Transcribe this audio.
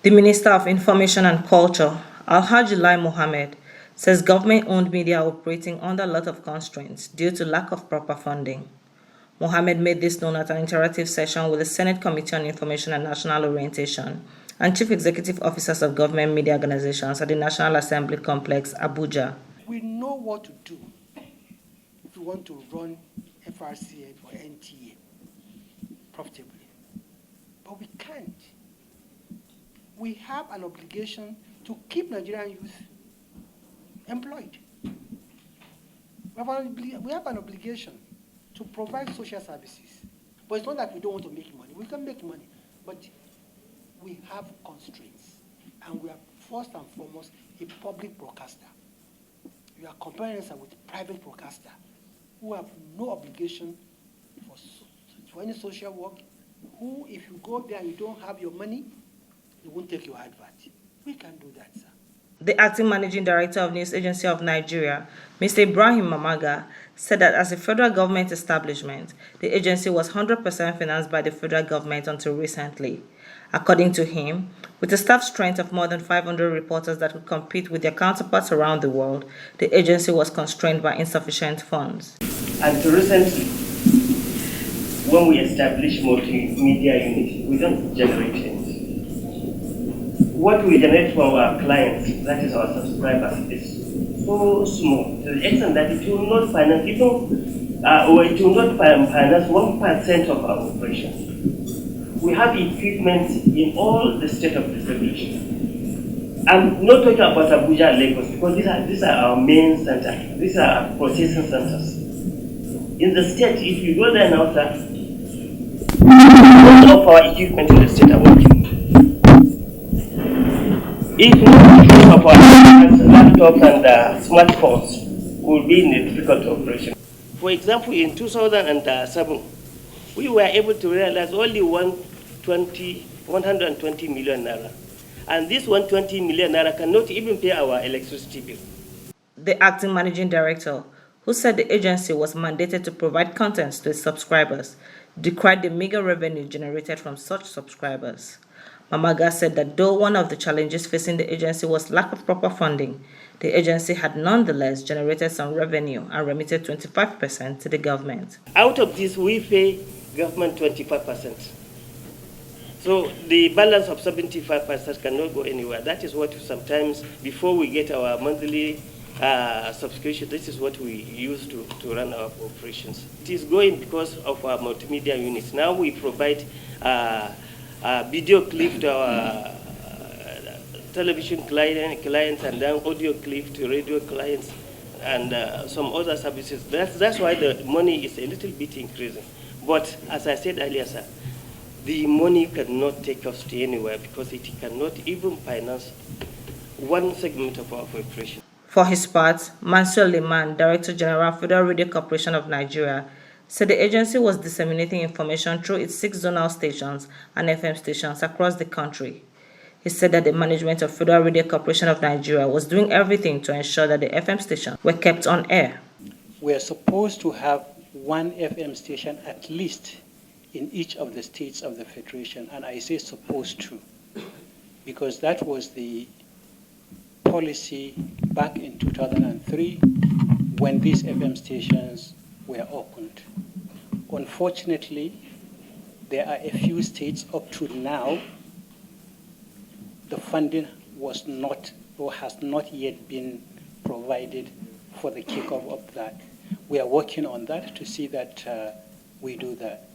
The Minister of Information and Culture, Alhaji Lai Mohammed, says government-owned media are operating under a lot of constraints due to lack of proper funding. Mohammed made this known at an interactive session with the Senate Committee on Information and National Orientation and Chief Executive Officers of government media organizations at the National Assembly Complex, Abuja. We know what to do if we want to run FRCN or NTA profitably, but we can't. We have an obligation to keep Nigerian youth employed. We have an obligation to provide social services. But it's not that we don't want to make money. We can make money, but we have constraints. And we are first and foremost a public broadcaster. We are comparing us with private broadcaster who have no obligation for any social work, who, if you go there and you don't have your money, they won't take your advert. We can do that, sir. The acting managing director of News Agency of Nigeria, Mr. Ibrahim Mamaga, said that as a federal government establishment, the agency was 100% financed by the federal government until recently. According to him, with a staff strength of more than 500 reporters that could compete with their counterparts around the world, the agency was constrained by insufficient funds. Until recently, when we established multimedia unit, we don't generate anything. What we generate from our clients, that is our subscribers, is so small to the extent that it will not finance it will not finance 1% of our operations. We have equipment in all the state of the federation. I'm not talking about Abuja and Lagos because these are our main centers. These are our processing centers. In the state, if you go there now, sir, most of our equipment in the state are working. If not of our laptops and smartphones will be in a difficult operation. For example, in 2007, we were able to realize only 120 million naira. And this 120 million naira cannot even pay our electricity bill. The acting managing director, who said the agency was mandated to provide content to its subscribers, decried the meager revenue generated from such subscribers. Mamaga said that though one of the challenges facing the agency was lack of proper funding, the agency had nonetheless generated some revenue and remitted 25% to the government. Out of this, we pay government 25%. So the balance of 75% cannot go anywhere. That is what sometimes, before we get our monthly subscription, this is what we use to run our operations. It is going because of our multimedia units. Now we provide video clip to our television clients and then audio clip to radio clients and some other services. That's why the money is a little bit increasing. But as I said earlier, sir, the money cannot take us to anywhere because it cannot even finance one segment of our operation. For his part, Mansur Liman, Director General, Federal Radio Corporation of Nigeria, said the agency was disseminating information through its 6 zonal stations and FM stations across the country. He said that the management of Federal Radio Corporation of Nigeria was doing everything to ensure that the FM stations were kept on air. We are supposed to have one FM station at least in each of the states of the Federation, and I say supposed to, because that was the policy back in 2003 when these FM stations were opened. Unfortunately, there are a few states up to now, the funding was not or has not yet been provided for the kickoff of that. We are working on that to see that we do that.